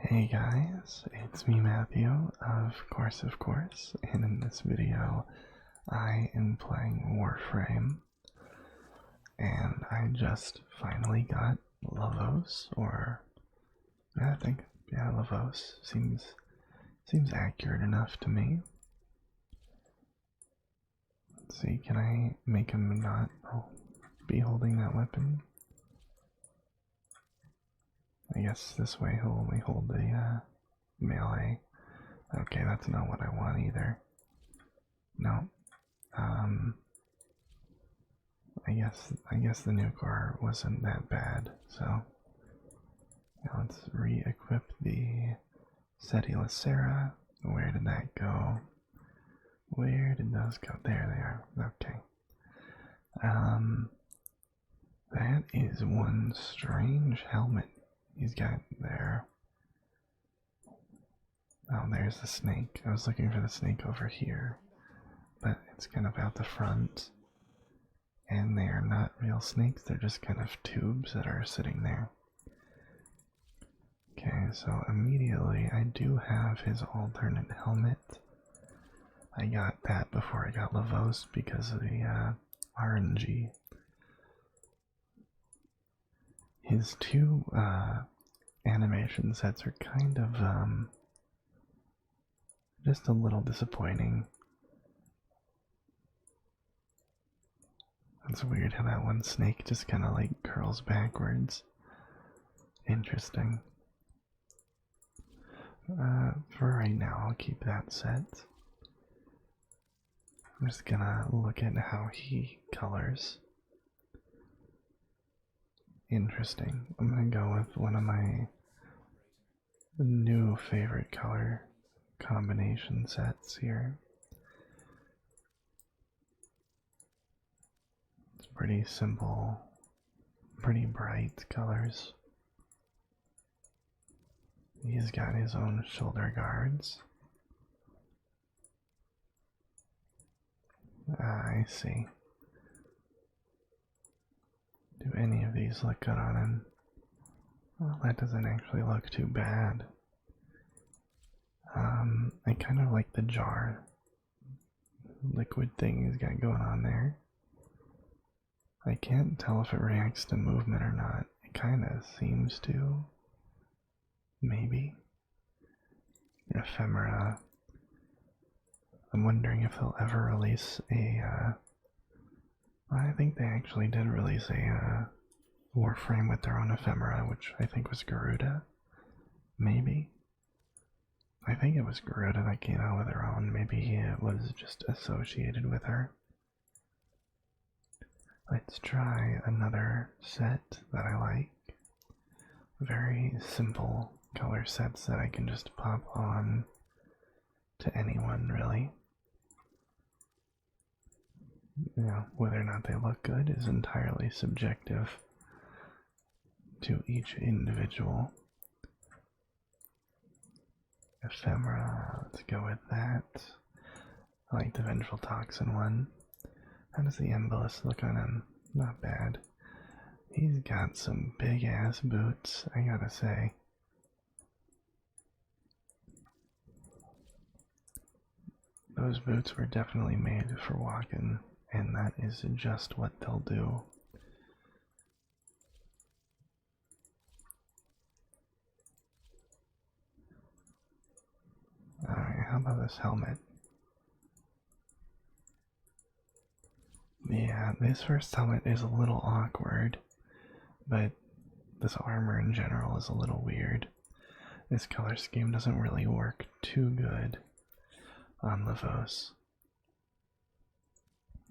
Hey guys, it's me Matthew, of course, and in this video I am playing Warframe, and I just finally got Lavos, or yeah, I think, yeah, Lavos seems accurate enough to me. Let's see, can I make him not be holding that weapon? I guess this way he'll only hold the melee. Okay, that's not what I want either. No. I guess the new car wasn't that bad, so now let's re-equip the Seti Lacera. Where did that go? Where did those go? There they are. Okay. That is one strange helmet he's got there. Oh, there's the snake. I was looking for the snake over here, but it's kind of out the front. And they are not real snakes, they're just kind of tubes that are sitting there. Okay, so immediately I do have his alternate helmet. I got that before I got Lavos because of the RNG. His two animation sets are kind of just a little disappointing. It's weird how that one snake just kind of like curls backwards. Interesting. For right now, I'll keep that set. I'm just gonna look at how he colors. Interesting. I'm gonna go with one of my new favorite color combination sets here. It's pretty simple, pretty bright colors. He's got his own shoulder guards. I see. Do any of these look good on him? Well, that doesn't actually look too bad. I kind of like the jar liquid thing he's got going on there. I can't tell if it reacts to movement or not. It kind of seems to. Maybe. Ephemera. I'm wondering if they'll ever release a, I think they actually did release a Warframe with their own ephemera, which I think was Garuda. Maybe. I think it was Garuda that came out with her own. Maybe it was just associated with her. Let's try another set that I like. Very simple color sets that I can just pop on to anyone, really. You know, whether or not they look good is entirely subjective to each individual. Ephemera, let's go with that. I like the Vengeful Toxin one. How does the Embolus look on him? Not bad. He's got some big ass boots, I gotta say. Those boots were definitely made for walking, and that is just what they'll do. Alright, how about this helmet? Yeah, this first helmet is a little awkward, but this armor in general is a little weird. This color scheme doesn't really work too good on Lavos.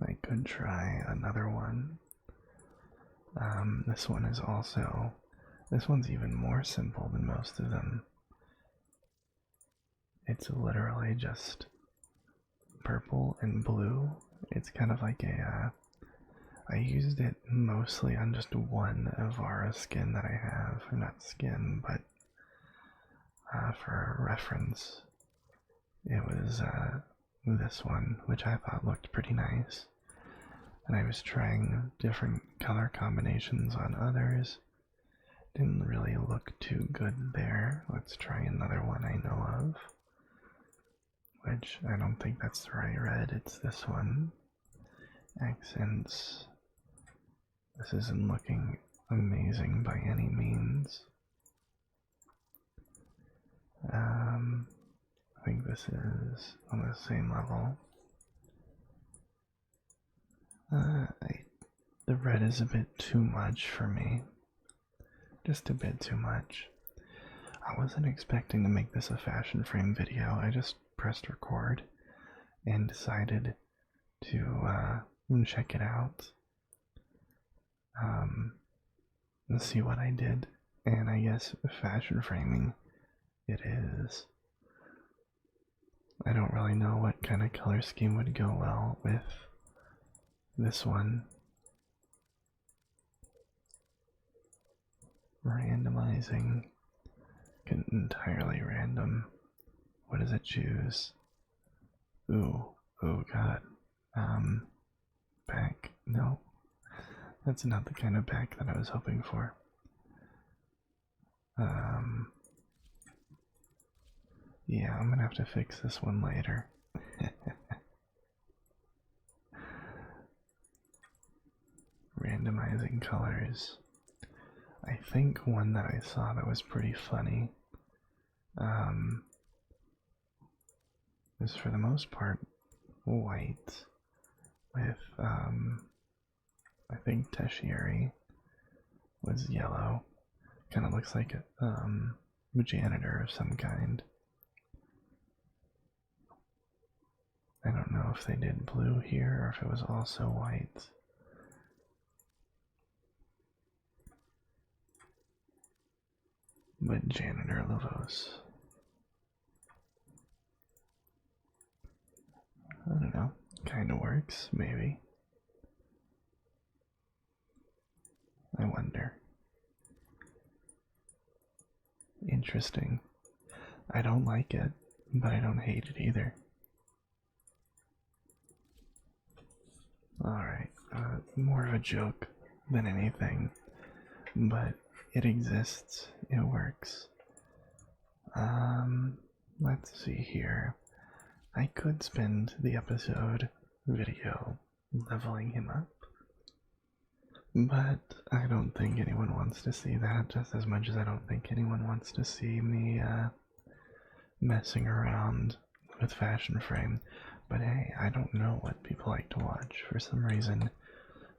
I could try another one. This one is also, this one's even more simple than most of them. It's literally just purple and blue. It's kind of like a, I used it mostly on just one Avara skin that I have, or not skin, but for reference, it was this one, which I thought looked pretty nice. And I was trying different color combinations on others, Didn't really look too good there. Let's try another one I know of. Which I don't think that's the right red, it's this one. Accents. This isn't looking amazing by any means. I think this is on the same level. The red is a bit too much for me. Just a bit too much. I wasn't expecting to make this a fashion frame video. I just pressed record and decided to check it out. Let's see what I did. And I guess fashion framing it is. I don't really know what kind of color scheme would go well with this one. Randomizing. Entirely random. What does it choose? Ooh, oh god. Back. No. That's not the kind of back that I was hoping for. Yeah, I'm gonna have to fix this one later. Randomizing colors. I think one that I saw that was pretty funny is for the most part white with I think tertiary was yellow. Kind of looks like a janitor of some kind. I don't know if they did blue here or if it was also white. But janitor Lavos. I don't know. Kinda works, maybe. I wonder. Interesting. I don't like it, but I don't hate it either. Alright, more of a joke than anything, but it exists, it works. Let's see here. I could spend the episode video leveling him up, but I don't think anyone wants to see that, just as much as I don't think anyone wants to see me messing around with Fashion Frame. But hey, I don't know what people like to watch. For some reason,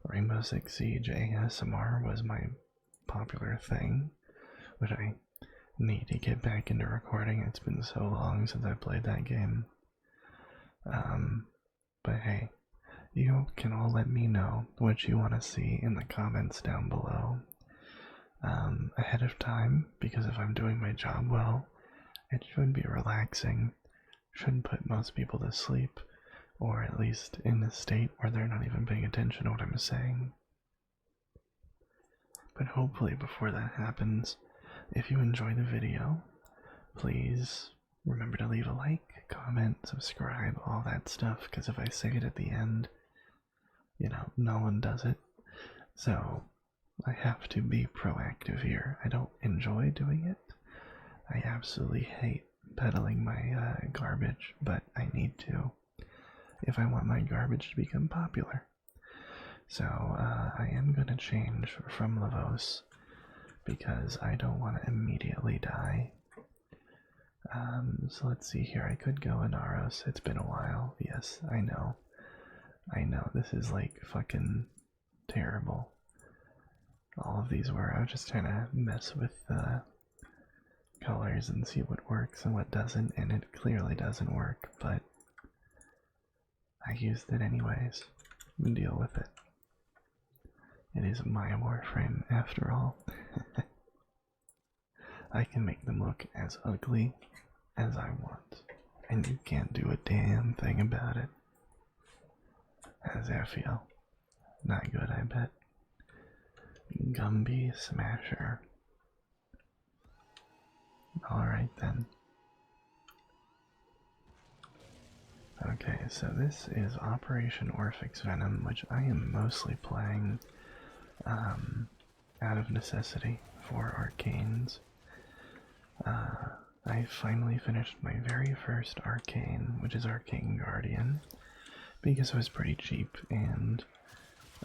Rainbow Six Siege ASMR was my popular thing, which I need to get back into recording. It's been so long since I played that game. But hey, you can all let me know what you want to see in the comments down below ahead of time, because if I'm doing my job well, it should be relaxing, should put most people to sleep, or at least in a state where they're not even paying attention to what I'm saying. But hopefully before that happens, if you enjoy the video, please remember to leave a like, comment, subscribe, all that stuff, because if I say it at the end, you know, no one does it. So I have to be proactive here. I don't enjoy doing it. I absolutely hate peddling my garbage, but I need to if I want my garbage to become popular. So I am going to change from Lavos because I don't want to immediately die. So let's see here. I could go Inaros. It's been a while. Yes, I know. I know. This is like fucking terrible. All of these were. I was just trying to mess with colors and see what works and what doesn't, and it clearly doesn't work, but I used it anyways. Deal with it. It is my Warframe after all. I can make them look as ugly as I want, and you can't do a damn thing about it. How's that feel? Not good, I bet. Gumby Smasher. Alright then. Okay, so this is Operation Orphix Venom, which I am mostly playing out of necessity 4 arcanes. I finally finished my very first arcane, which is Arcane Guardian, because it was pretty cheap and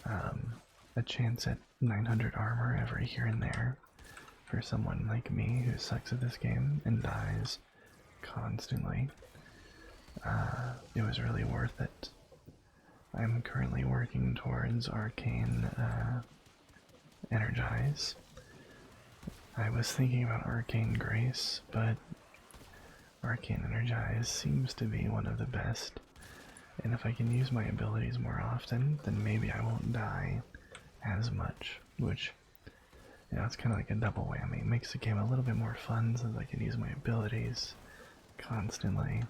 a chance at 900 armor every here and there for someone like me who sucks at this game and dies constantly. It was really worth it. I'm currently working towards Arcane Energize. I was thinking about Arcane Grace, but Arcane Energize seems to be one of the best. And if I can use my abilities more often, then maybe I won't die as much, which, you know, it's kind of like a double whammy. It makes the game a little bit more fun since I can use my abilities constantly.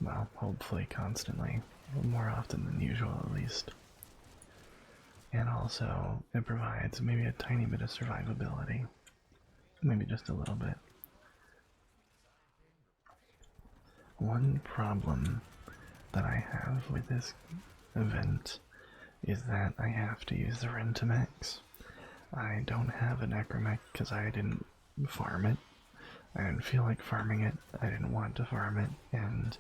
Well, hopefully constantly. More often than usual, at least. And also, it provides maybe a tiny bit of survivability. Maybe just a little bit. One problem that I have with this event is that I have to use the Rentimex. I don't have a Necromech because I didn't farm it. I didn't feel like farming it. I didn't want to farm it, and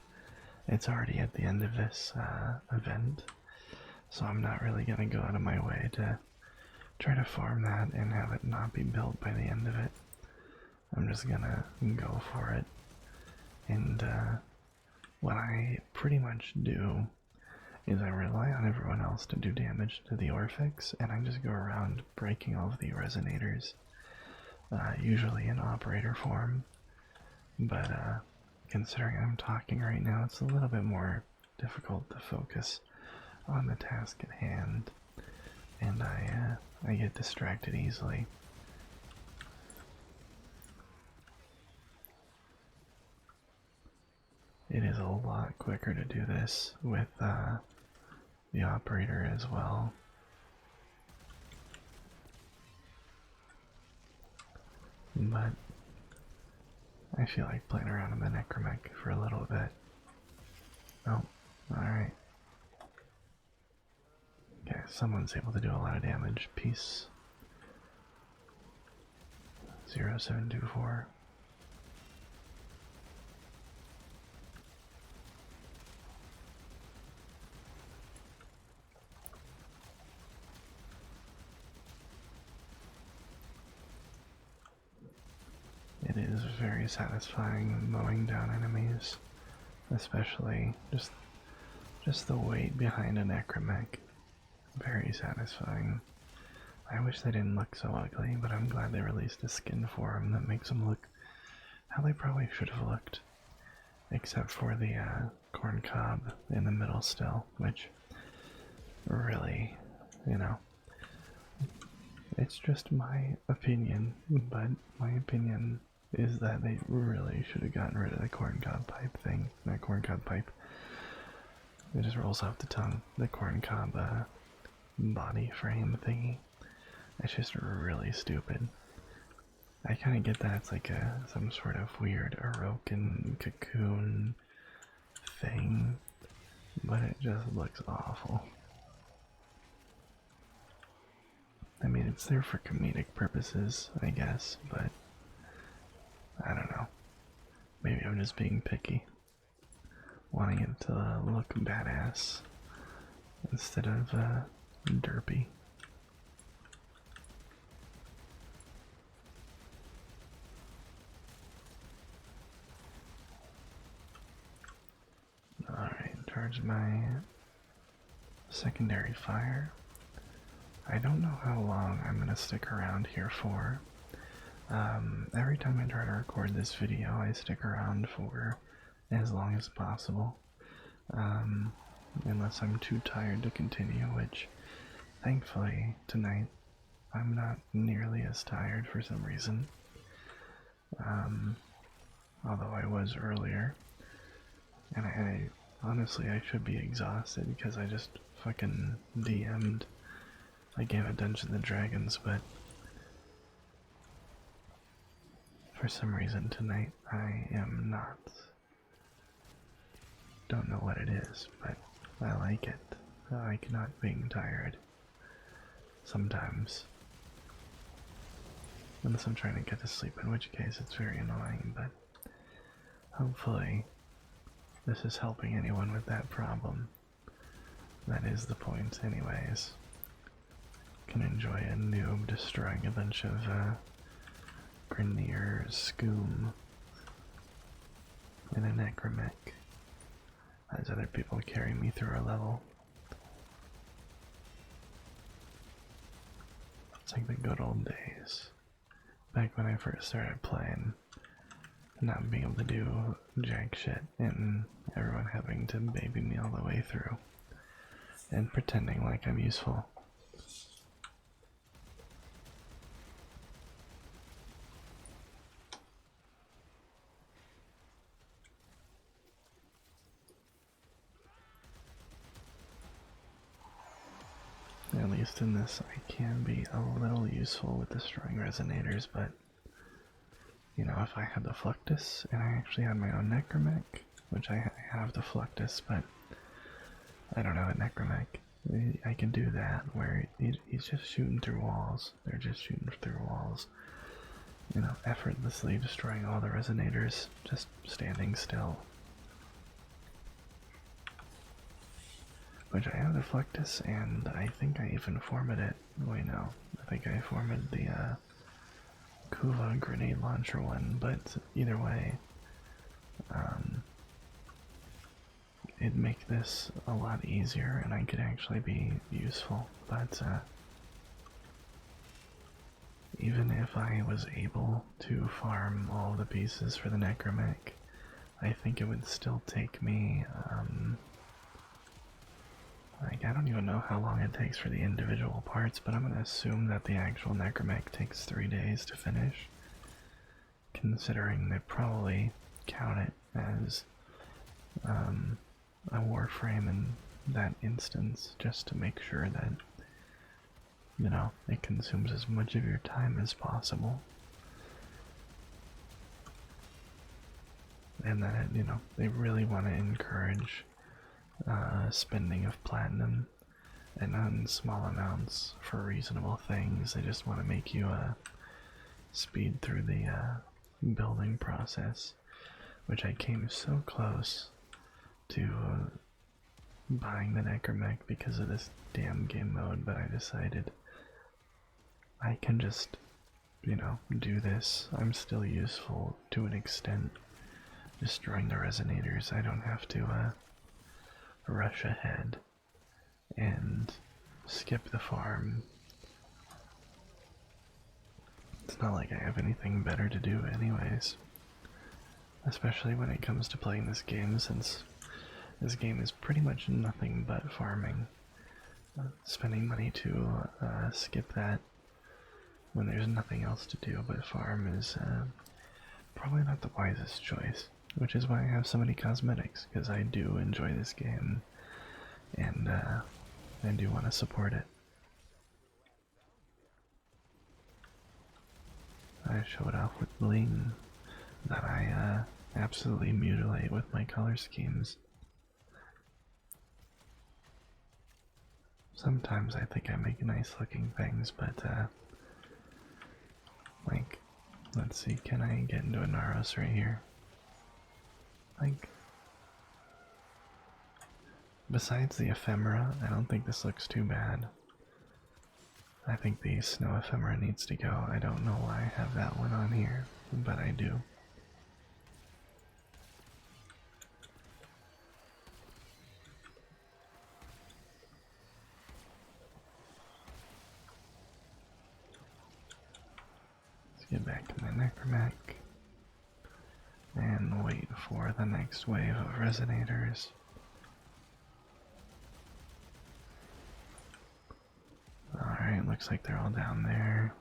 it's already at the end of this event, so I'm not really going to go out of my way to try to farm that and have it not be built by the end of it. I'm just going to go for it, and what I pretty much do is I rely on everyone else to do damage to the Orphix, and I just go around breaking all of the resonators, usually in operator form, but considering I'm talking right now, it's a little bit more difficult to focus on the task at hand, and I get distracted easily. It is a lot quicker to do this with the operator as well. But I feel like playing around in the Necromech for a little bit. Oh, alright. Okay, someone's able to do a lot of damage. Peace. 0724. It is very satisfying mowing down enemies, especially just the weight behind a Necromech. Very satisfying. I wish they didn't look so ugly, but I'm glad they released a skin for them that makes them look how they probably should have looked, except for the corn cob in the middle still, which really, you know, it's just my opinion, but my opinion is that they really should have gotten rid of the corncob pipe thing. Not corncob pipe. It just rolls off the tongue. The corncob body frame thingy. It's just really stupid. I kind of get that it's like some sort of weird Orokin cocoon thing, but it just looks awful. I mean, it's there for comedic purposes, I guess, but I don't know. Maybe I'm just being picky, wanting it to look badass instead of derpy. Alright, charge my secondary fire. I don't know how long I'm going to stick around here for. Every time I try to record this video, I stick around for as long as possible. Unless I'm too tired to continue, which thankfully tonight I'm not nearly as tired for some reason. Although I was earlier. And I honestly, I should be exhausted because I just fucking DM'd a game of Dungeons and Dragons, but for some reason tonight I am not. Don't know what it is, but I like it. I like not being tired. Sometimes. unless I'm trying to get to sleep, in which case it's very annoying, but hopefully this is helping anyone with that problem. That is the point anyways. Can enjoy a noob destroying a bunch of Grineer Scoom in a Necromech as other people carry me through a level. It's like the good old days. Back when I first started playing, not being able to do jack shit and everyone having to baby me all the way through and pretending like I'm useful. At least in this, I can be a little useful with destroying resonators, but you know, if I had the Fluctus and I actually had my own Necromech, which I have the Fluctus, but I don't have a Necromech, I can do that where he's just shooting through walls. They're just shooting through walls, you know, effortlessly destroying all the resonators, just standing still. Which I have the Fluctus, and I think I even formatted it. Wait, no. I think I formatted the Kuva grenade launcher one, but either way, it'd make this a lot easier, and I could actually be useful. But even if I was able to farm all the pieces for the Necromech, I think it would still take me, like, I don't even know how long it takes for the individual parts, but I'm gonna assume that the actual Necromech takes 3 days to finish, considering they probably count it as a Warframe in that instance, just to make sure that, you know, it consumes as much of your time as possible. And that, you know, they really want to encourage spending of platinum and on small amounts for reasonable things. They just want to make you speed through the building process, which I came so close to buying the Necromech because of this damn game mode, but I decided I can just, you know, do this. I'm still useful to an extent, destroying the resonators. I don't have to rush ahead and skip the farm. It's not like I have anything better to do anyways, especially when it comes to playing this game, since this game is pretty much nothing but farming. Spending money to skip that when there's nothing else to do but farm is probably not the wisest choice, which is why I have so many cosmetics, because I do enjoy this game and I do want to support it. I show it off with bling that I absolutely mutilate with my color schemes. Sometimes I think I make nice looking things, but like, let's see, can I get into a Naros right here? Like, besides the ephemera, I don't think this looks too bad. I think the snow ephemera needs to go. I don't know why I have that one on here, but I do. Let's get back to my Necromech and wait for the next wave of resonators. Alright, looks like they're all down there.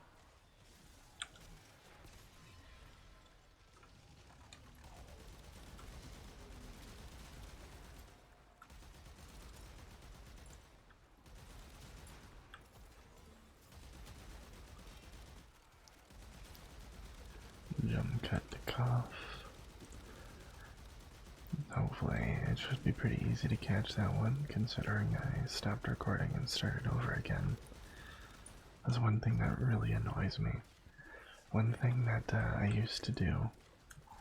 Jump cut to cough. Hopefully it should be pretty easy to catch that one, considering I stopped recording and started over again. That's one thing that really annoys me. One thing that I used to do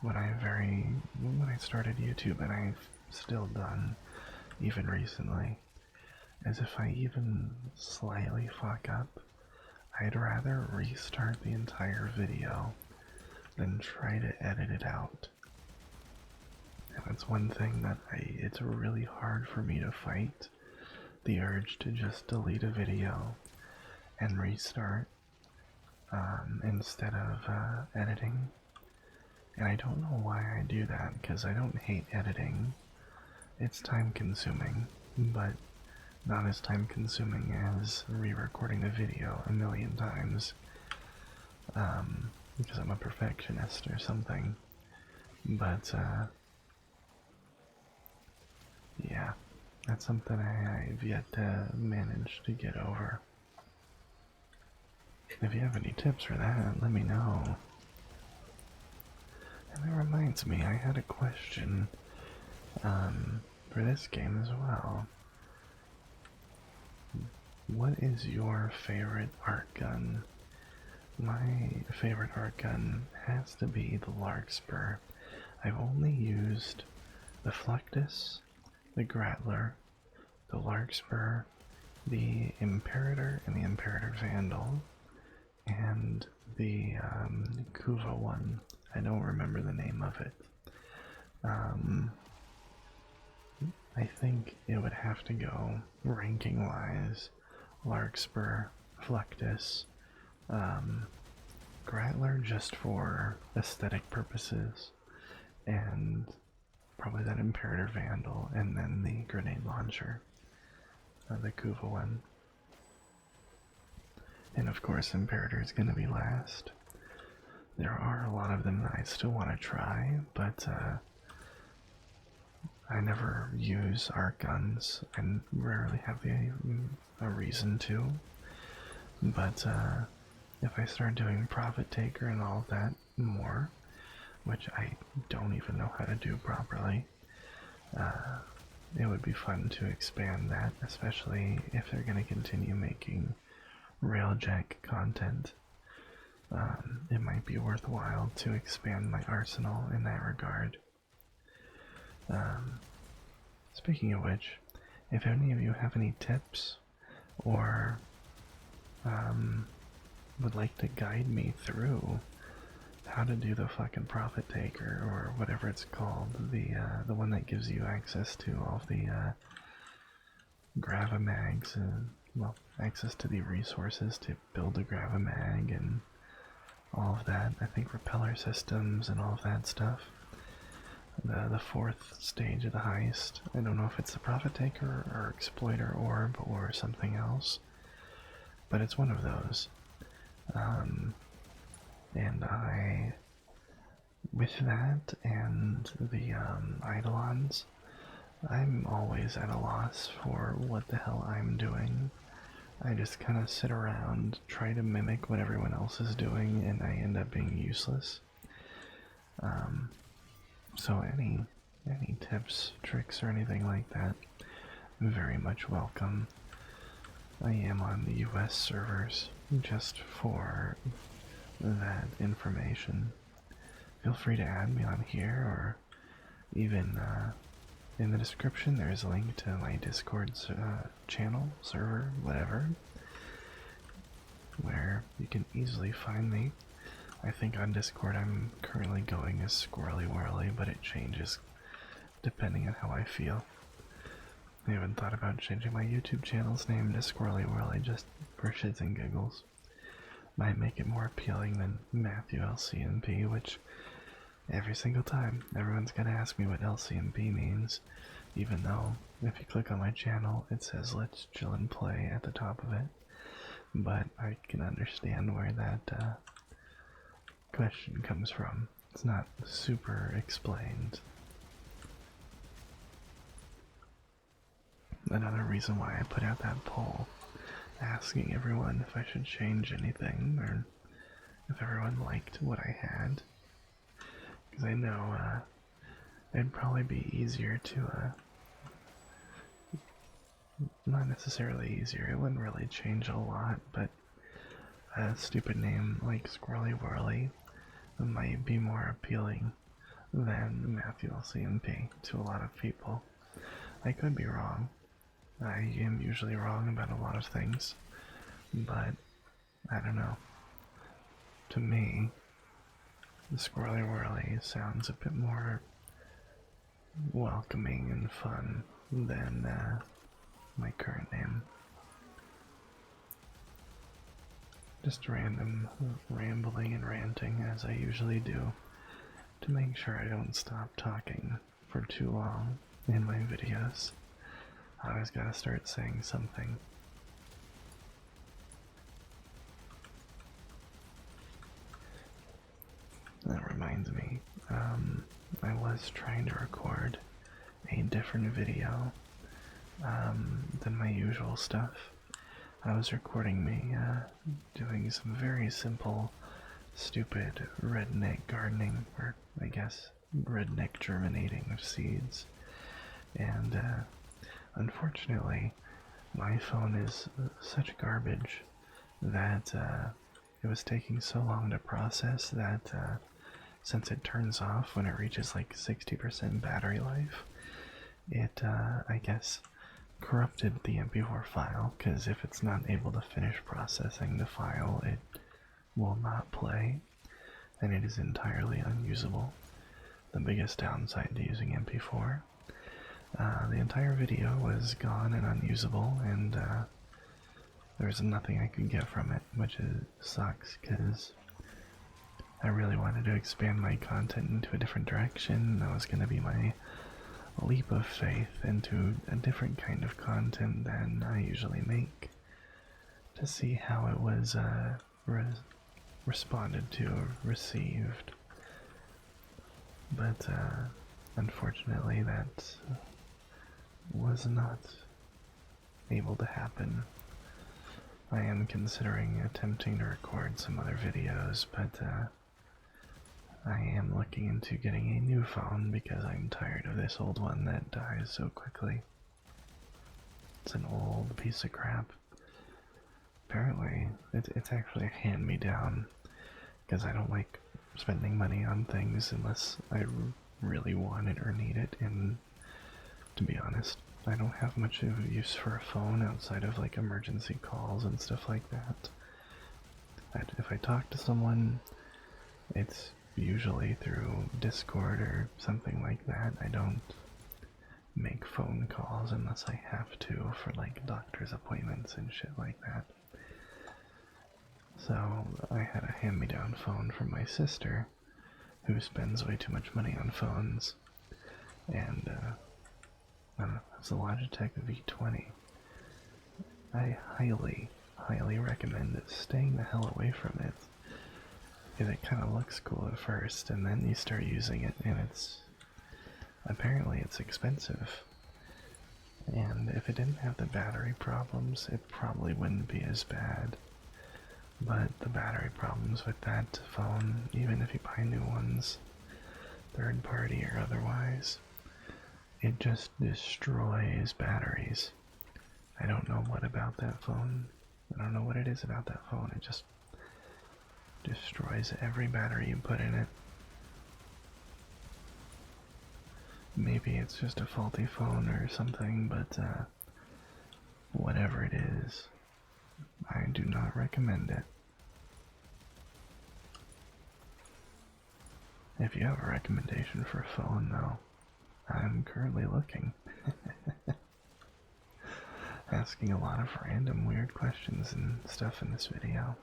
when I started YouTube, and I've still done even recently, is if I even slightly fuck up, I'd rather restart the entire video than try to edit it out. And that's one thing that it's really hard for me to fight, the urge to just delete a video and restart instead of editing. And I don't know why I do that, because I don't hate editing. It's time consuming, but not as time consuming as re-recording a video a million times, because I'm a perfectionist or something. But yeah, that's something I've yet to manage to get over. If you have any tips for that, let me know. And that reminds me, I had a question for this game as well. What is your favorite art gun? My favorite art gun has to be the Larkspur. I've only used the Fluctus, the Grattler, the Larkspur, the Imperator and the Imperator Vandal, and the Kuva one. I don't remember the name of it. I think it would have to go, ranking wise, Larkspur, Fluctus, Grattler just for aesthetic purposes, and probably that Imperator Vandal, and then the grenade launcher, the Kuva one. And of course, Imperator is going to be last. There are a lot of them that I still want to try, but I never use art guns and rarely have a reason to. But if I start doing Profit Taker and all of that more, which I don't even know how to do properly, it would be fun to expand that, especially if they're going to continue making Railjack content. It might be worthwhile to expand my arsenal in that regard. Speaking of which, if any of you have any tips or would like to guide me through how to do the fucking Profit Taker or whatever it's called, the one that gives you access to all of the Gravamags and, well, access to the resources to build a Gravamag and all of that. I think repeller systems and all of that stuff. The fourth stage of the heist. I don't know if it's the Profit Taker or Exploiter Orb or something else, but it's one of those. And with that and the Eidolons, I'm always at a loss for what the hell I'm doing. I just kind of sit around, try to mimic what everyone else is doing, and I end up being useless. So any tips, tricks, or anything like that, very much welcome. I am on the US servers just for that information. Feel free to add me on here, or even in the description there's a link to my Discord channel, server, whatever, where you can easily find me. I think on Discord I'm currently going as Squirrely Whirly, but it changes depending on how I feel. I haven't thought about changing my YouTube channel's name to Squirrely Whirly just for shits and giggles. Might make it more appealing than MatthewLC&P, which every single time everyone's gonna ask me what LC&P means, even though if you click on my channel it says "Let's Chill and Play" at the top of it. But I can understand where that question comes from. It's not super explained. Another reason why I put out that poll asking everyone if I should change anything or if everyone liked what I had, because I know it'd probably be easier to not necessarily easier, it wouldn't really change a lot, but a stupid name like Squirrely Whirly might be more appealing than MatthewLC&P to a lot of people. I could be wrong. I am usually wrong about a lot of things, but I don't know. To me, the Squirrely Whirly sounds a bit more welcoming and fun than my current name. Just random rambling and ranting as I usually do to make sure I don't stop talking for too long in my videos. I always gotta start saying something. That reminds me, I was trying to record a different video than my usual stuff. I was recording me doing some very simple, stupid redneck gardening, or I guess redneck germinating of seeds. And unfortunately, my phone is such garbage that it was taking so long to process that since it turns off when it reaches like 60% battery life, it, I guess, corrupted the MP4 file, because if it's not able to finish processing the file, it will not play, and it is entirely unusable. The biggest downside to using MP4. The entire video was gone and unusable, and there was nothing I could get from it, which sucks, because I really wanted to expand my content into a different direction. That was going to be my leap of faith into a different kind of content than I usually make, to see how it was responded to or received. But unfortunately that was not able to happen. I am considering attempting to record some other videos, but I am looking into getting a new phone because I'm tired of this old one that dies so quickly. It's an old piece of crap. Apparently, it's actually a hand-me-down, because I don't like spending money on things unless I really want it or need it, and to be honest, I don't have much of use for a phone outside of like emergency calls and stuff like that. If I talk to someone, it's usually through Discord or something like that. I don't make phone calls unless I have to for like doctor's appointments and shit like that. So I had a hand-me-down phone from my sister, who spends way too much money on phones, and I don't know, it's a Logitech V20. I highly, highly recommend staying the hell away from it, because it kind of looks cool at first, and then you start using it, and apparently it's expensive. And if it didn't have the battery problems, it probably wouldn't be as bad. But the battery problems with that phone, even if you buy new ones, third party or otherwise, it just destroys batteries. I don't know what about that phone. I don't know what it is about that phone. It just destroys every battery you put in it. Maybe it's just a faulty phone or something, but whatever it is, I do not recommend it. If you have a recommendation for a phone, though, I'm currently looking. Asking a lot of random weird questions and stuff in this video.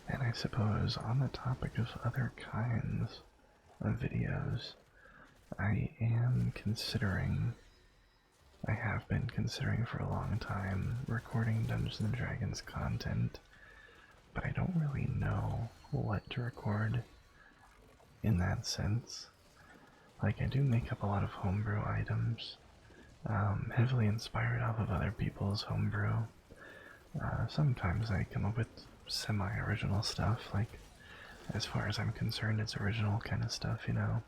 And I suppose on the topic of other kinds of videos, I have been considering for a long time recording Dungeons & Dragons content, but I don't really know what to record in that sense. Like, I do make up a lot of homebrew items, heavily inspired off of other people's homebrew. Sometimes I come up with semi-original stuff, like, as far as I'm concerned, it's original kind of stuff, you know?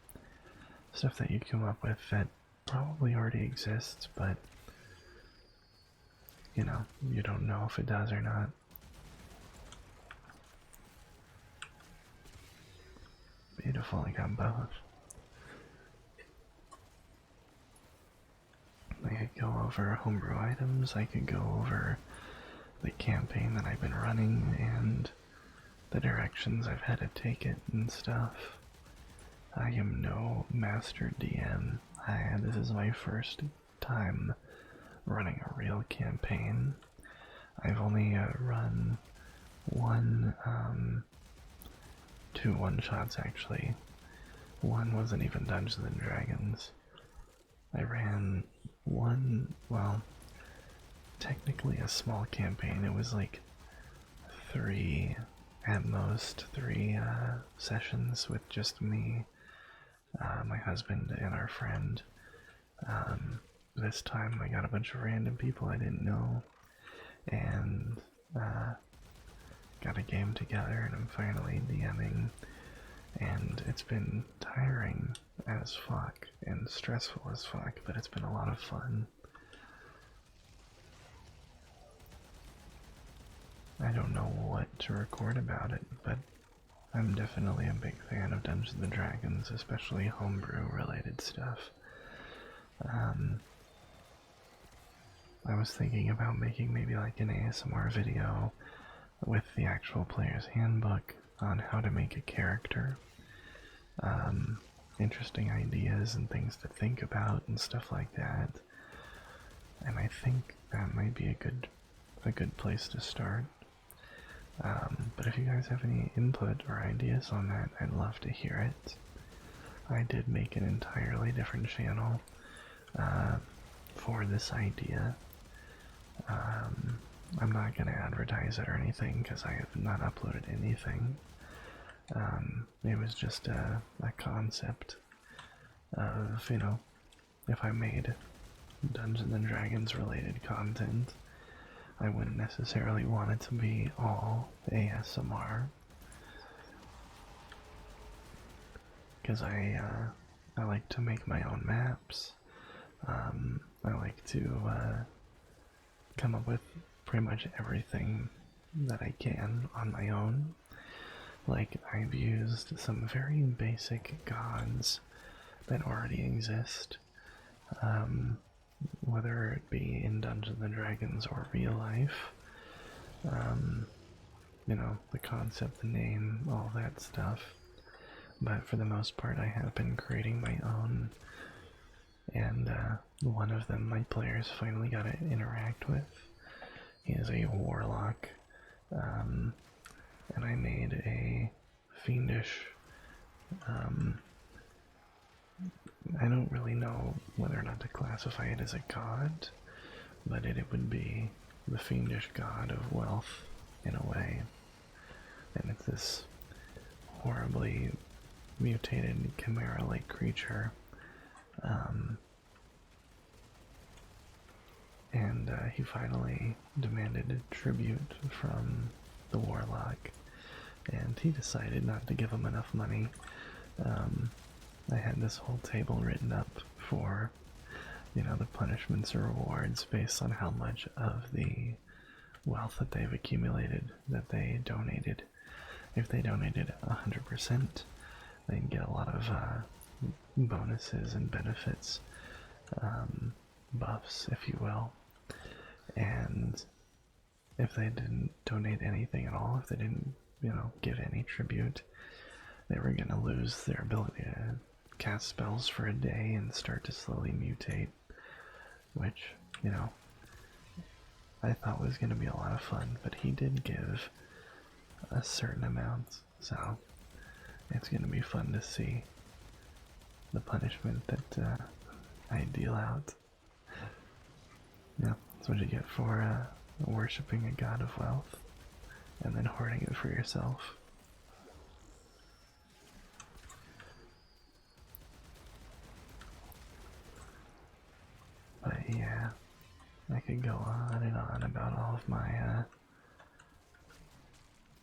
Stuff that you come up with that probably already exists, but you know, you don't know if it does or not. Beautiful, I got both. I could go over homebrew items, I could go over the campaign that I've been running and the directions I've had to take it and stuff. I am no master DM. This is my first time running a real campaign. I've only run two one-shots actually. One wasn't even Dungeons and Dragons. I ran one, well, technically a small campaign. It was like at most three sessions with just me, my husband, and our friend. This time I got a bunch of random people I didn't know, and got a game together, and I'm finally DMing, and it's been tiring as fuck and stressful as fuck, but it's been a lot of fun. I don't know what to record about it, but I'm definitely a big fan of Dungeons and Dragons, especially homebrew related stuff. I was thinking about making maybe like an ASMR video with the actual player's handbook on how to make a character. Interesting ideas and things to think about and stuff like that. And I think that might be a good place to start. But if you guys have any input or ideas on that, I'd love to hear it. I did make an entirely different channel for this idea. I'm not going to advertise it or anything because I have not uploaded anything. It was just a concept of, you know, if I made Dungeons and Dragons related content, I wouldn't necessarily want it to be all ASMR. Because I like to make my own maps. I like to come up with pretty much everything that I can on my own. Like, I've used some very basic gods that already exist, whether it be in Dungeons and Dragons or real life. You know, the concept, the name, all that stuff. But for the most part, I have been creating my own, and one of them my players finally got to interact with. He is a warlock, and I made a fiendish, I don't really know whether or not to classify it as a god, but it would be the fiendish god of wealth in a way. And it's this horribly mutated chimera-like creature. And he finally demanded tribute from the warlock, and he decided not to give him enough money. I had this whole table written up for, you know, the punishments or rewards based on how much of the wealth that they've accumulated that they donated. If they donated 100%, they'd get a lot of bonuses and benefits, buffs, if you will. And if they didn't donate anything at all, if they didn't, you know, give any tribute, they were going to lose their ability to cast spells for a day and start to slowly mutate, which, you know, I thought was going to be a lot of fun, but he did give a certain amount, so it's going to be fun to see the punishment that I deal out. Yeah, that's what you get for worshipping a god of wealth and then hoarding it for yourself. But yeah, I could go on and on about all of my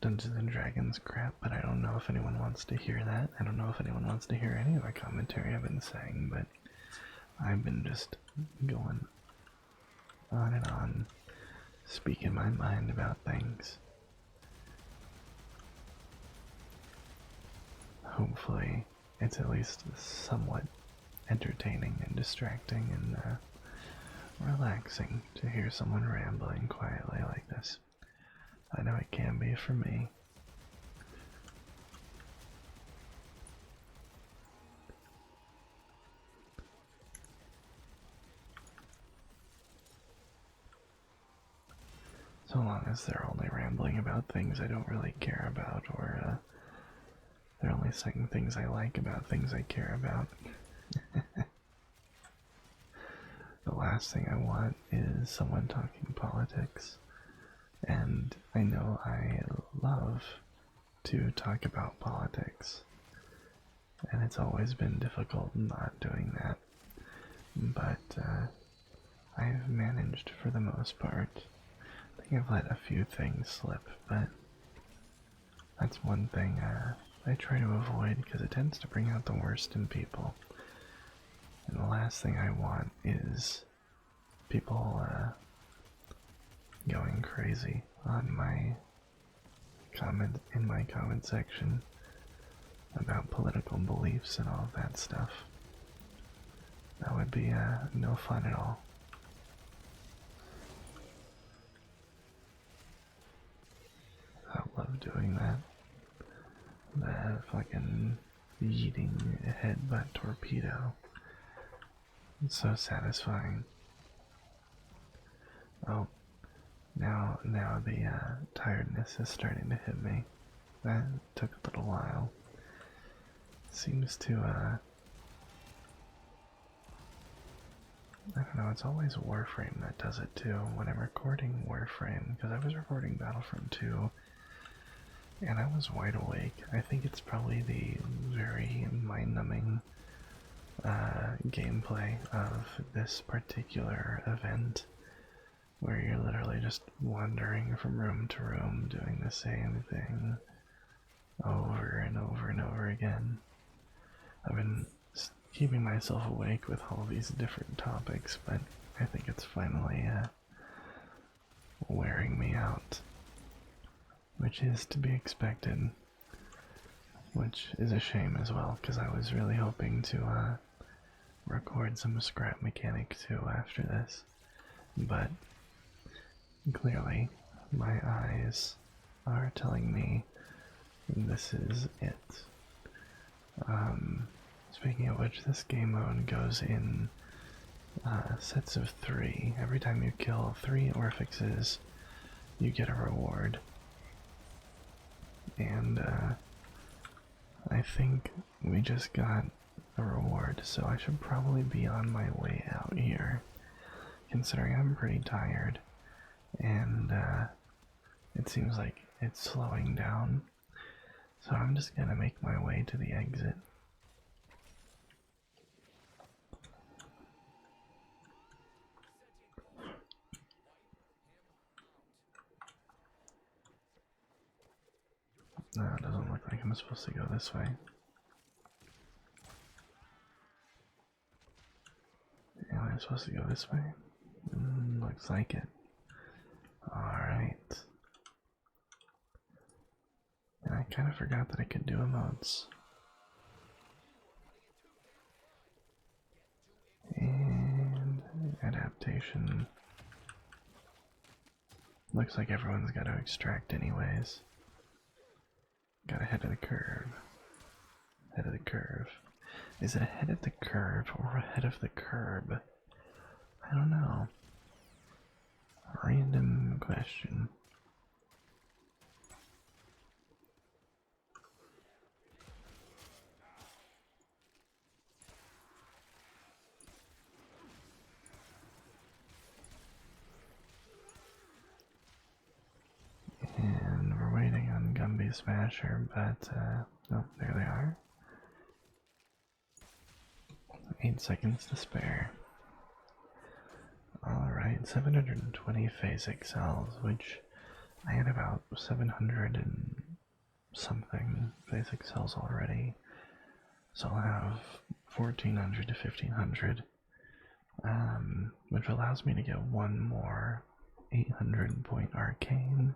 Dungeons and Dragons crap, but I don't know if anyone wants to hear that. I don't know if anyone wants to hear any of the commentary I've been saying, but I've been just going on and on speaking my mind about things. Hopefully, it's at least somewhat entertaining and distracting and relaxing to hear someone rambling quietly like this. I know it can be for me. So long as they're only rambling about things I don't really care about, or they're only saying things I like about things I care about. The last thing I want is someone talking politics. And I know I love to talk about politics. And it's always been difficult not doing that. But I've managed for the most part. I think I've let a few things slip, but that's one thing I try to avoid because it tends to bring out the worst in people. And the last thing I want is people going crazy on my comment section about political beliefs and all of that stuff. That would be no fun at all. I love doing that. That fucking yeeting headbutt torpedo. It's so satisfying. Oh, now the tiredness is starting to hit me. That took a little while. Seems to I don't know, it's always Warframe that does it too when I'm recording Warframe, because I was recording Battlefront 2 and I was wide awake. I think it's probably the very mind-numbing gameplay of this particular event, where you're literally just wandering from room to room doing the same thing over and over and over again. I've been keeping myself awake with all these different topics, but I think it's finally wearing me out, which is to be expected, which is a shame as well, because I was really hoping to record some scrap mechanic too after this, but clearly my eyes are telling me this is it. Speaking of which, this game mode goes in sets of 3. Every time you kill 3 Orphixes, you get a reward. And I think we just got a reward, so I should probably be on my way out here, considering I'm pretty tired, and it seems like it's slowing down. So I'm just gonna make my way to the exit. No, it doesn't look like I'm supposed to go this way. Am I supposed to go this way? Looks like it. Alright. And I kind of forgot that I could do emotes. And adaptation. Looks like everyone's got to extract anyways. Got ahead of the curve. Ahead of the curve. Is it ahead of the curve or ahead of the curb? I don't know. Random question. And we're waiting on Gumby Smasher, but oh, there they are. 8 seconds to spare. Alright, 720 Phasic cells, which I had about 700 and something Phasic cells already. So I'll have 1400 to 1500, which allows me to get one more 800-point arcane,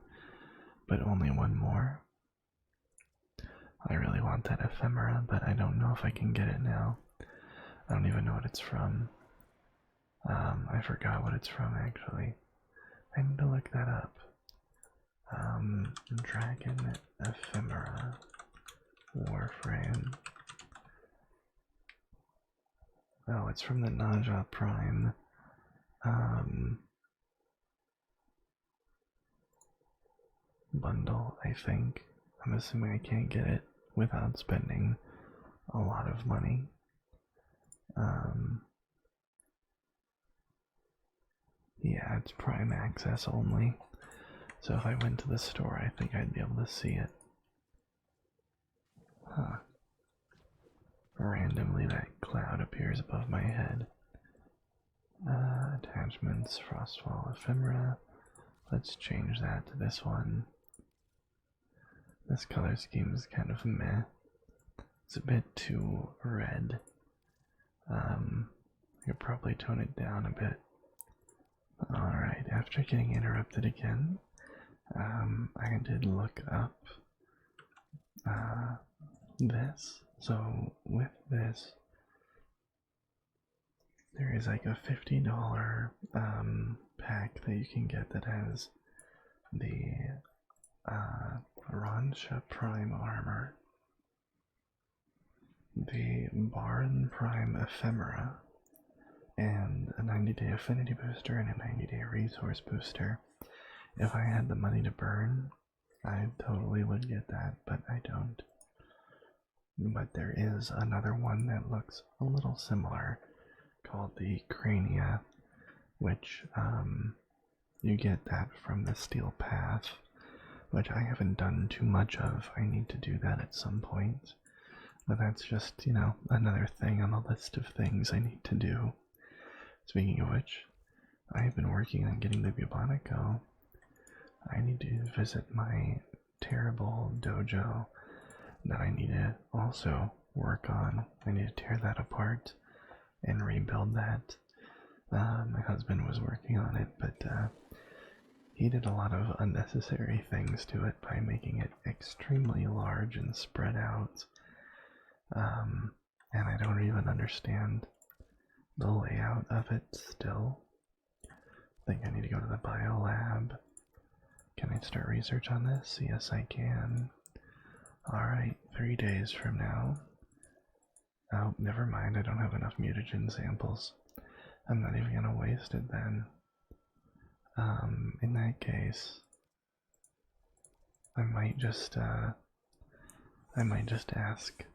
but only one more. I really want that ephemera, but I don't know if I can get it now. I don't even know what it's from. I forgot what it's from actually. I need to look that up. Dragon ephemera Warframe. Oh, it's from the Naja Prime. Bundle, I think. I'm assuming I can't get it without spending a lot of money. Yeah, it's Prime Access only. So if I went to the store, I think I'd be able to see it. Huh. Randomly, that cloud appears above my head. Attachments, Frostfall, Ephemera. Let's change that to this one. This color scheme is kind of meh. It's a bit too red. I could probably tone it down a bit. Alright, after getting interrupted again, I did look up this. So with this, there is like a $50 pack that you can get that has the Ransha Prime armor, the Baron Prime ephemera, and a 90-day affinity booster and a 90-day resource booster. If I had the money to burn, I totally would get that, but I don't. But there is another one that looks a little similar called the Crania, which you get that from the Steel Path, which I haven't done too much of. I need to do that at some point. But that's just, you know, another thing on the list of things I need to do. Speaking of which, I have been working on getting the Bubonico. I need to visit my terrible dojo that I need to also work on. I need to tear that apart and rebuild that. My husband was working on it, but he did a lot of unnecessary things to it by making it extremely large and spread out. And I don't even understand the layout of it still. I think I need to go to the bio lab. Can I start research on this? Yes, I can. Alright, 3 days from now. Oh, never mind, I don't have enough mutagen samples. I'm not even gonna waste it then. In that case, I might just ask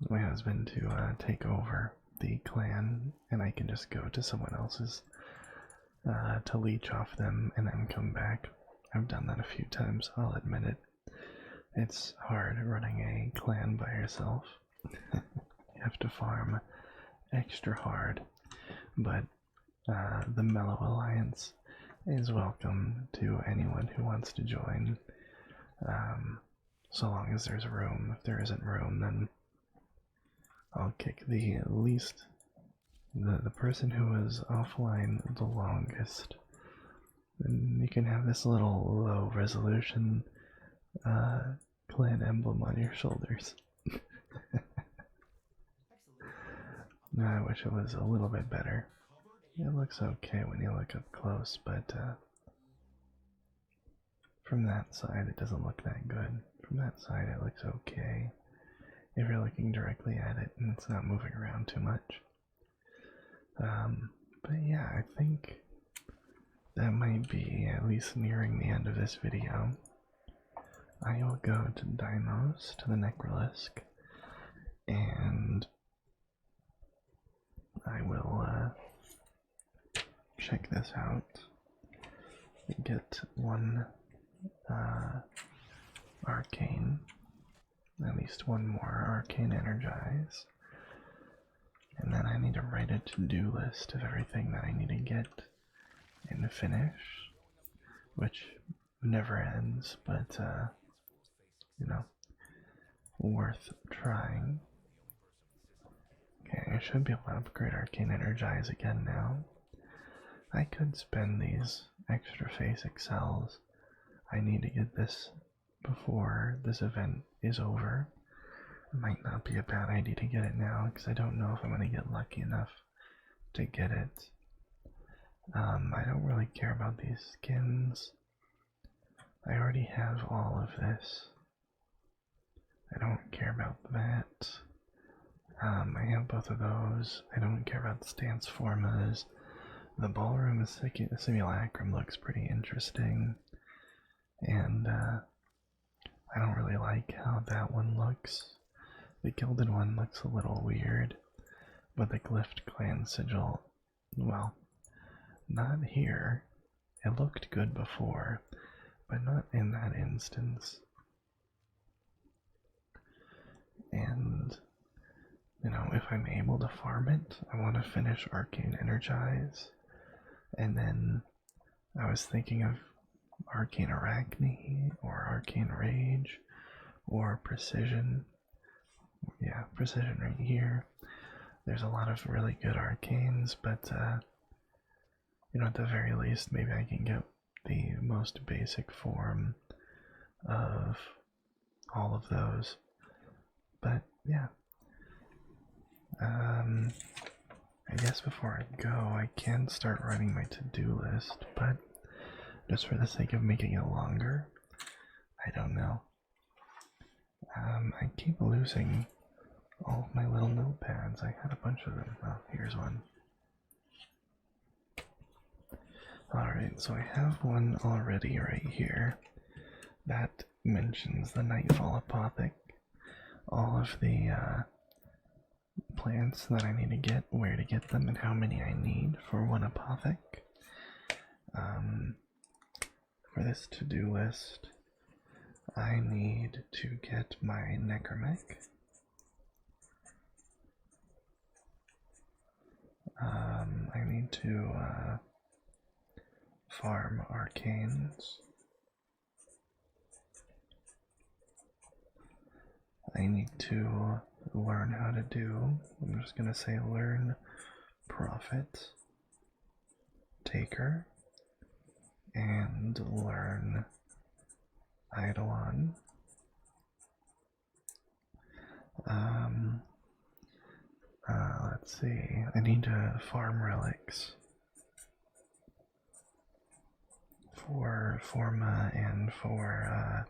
my husband to take over the clan, and I can just go to someone else's to leech off them and then come back. I've done that a few times, I'll admit it. It's hard running a clan by yourself. You have to farm extra hard, but the Mellow Alliance is welcome to anyone who wants to join, so long as there's room. If there isn't room, then I'll kick the least, the person who was offline the longest. And you can have this little low resolution clan emblem on your shoulders. I wish it was a little bit better. It looks okay when you look up close, but from that side it doesn't look that good. From that side it looks okay if you're looking directly at it and it's not moving around too much. But yeah, I think that might be at least nearing the end of this video. I will go to Deimos, to the Necrolisk, and I will check this out. Get one arcane, at least one more arcane energize, and then I need to write a to-do list of everything that I need to get and finish, which never ends, but you know, worth trying. Okay, I should be able to upgrade Arcane Energize again now. I could spend these extra Phasic cells. I need to get this before this event is over. It might not be a bad idea to get it now, because I don't know if I'm going to get lucky enough to get it. I don't really care about these skins. I already have all of this. I don't care about that. I have both of those. I don't care about the stance formas. The ballroom simulacrum looks pretty interesting. And I don't really like how that one looks. The gilded one looks a little weird. But the glyphed clan sigil, well, not here. It looked good before, but not in that instance. And, you know, if I'm able to farm it, I want to finish Arcane Energize. And then I was thinking of Arcane Arachne, or Arcane Rage, or Precision. Yeah, Precision right here. There's a lot of really good arcanes, but you know, at the very least, maybe I can get the most basic form of all of those. But yeah, I guess before I go, I can start writing my to-do list, but just for the sake of making it longer, I don't know. I keep losing all of my little notepads. I had a bunch of them. Oh, here's one. Alright, so I have one already right here that mentions the Nightfall Apothic, all of the plants that I need to get, where to get them, and how many I need for one Apothic. For this to-do list, I need to get my Necromech. I need to farm arcanes. I need to learn how to do, I'm just gonna say learn Prophet, Taker, and learn Eidolon. Let's see, I need to farm relics for Forma and for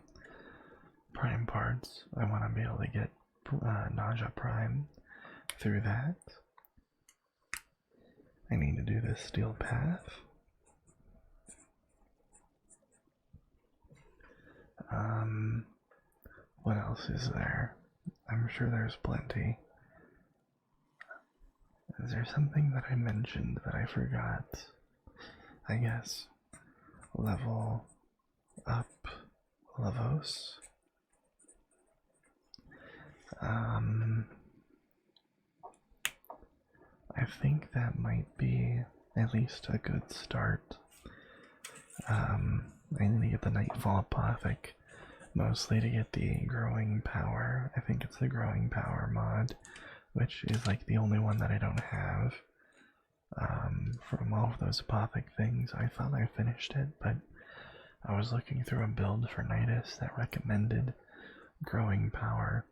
Prime parts. I want to be able to get Naja Prime through that. I need to do this Steel Path. What else is there? I'm sure there's plenty. Is there something that I mentioned that I forgot? I guess. Level up Lavos. I think that might be at least a good start. I need to get the Nightfall Apothic, mostly to get the Growing Power. I think it's the Growing Power mod, which is like the only one that I don't have. From all of those Apothic things, I thought I finished it, but I was looking through a build for Nidus that recommended Growing Power.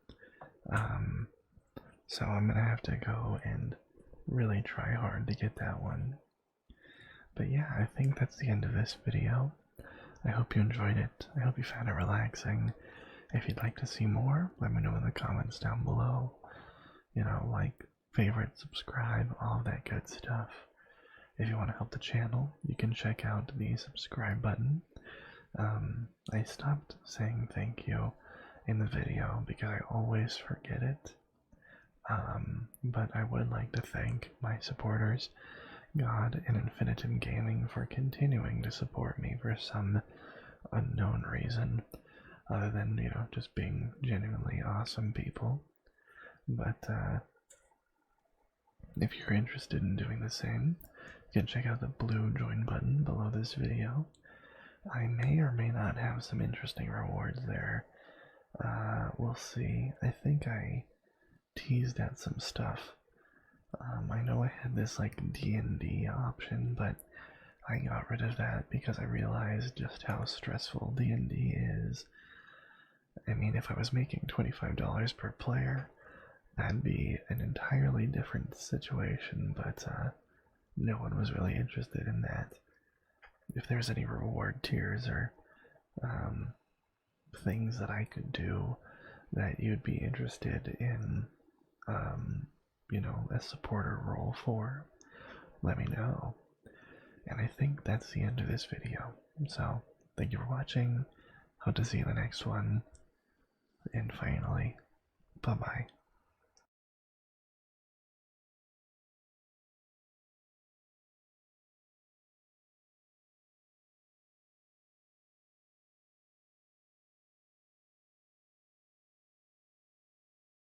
So I'm gonna have to go and really try hard to get that one. But yeah, I think that's the end of this video. I hope you enjoyed it. I hope you found it relaxing. If you'd like to see more, let me know in the comments down below. You know, like, favorite, subscribe, all of that good stuff. If you want to help the channel, you can check out the subscribe button. I stopped saying thank you in the video because I always forget it. But I would like to thank my supporters, God and Infinitum Gaming, for continuing to support me for some unknown reason, other than, you know, just being genuinely awesome people. But if you're interested in doing the same, you can check out the blue join button below this video. I may or may not have some interesting rewards there. We'll see. I think I teased at some stuff. I know I had this like D&D option, but I got rid of that because I realized just how stressful D&D is. I mean, if I was making $25 per player, that'd be an entirely different situation, but no one was really interested in that. If there's any reward tiers or things that I could do that you'd be interested in, a supporter role for, let me know. And I think that's the end of this video. So, thank you for watching. Hope to see you in the next one. And finally, bye bye.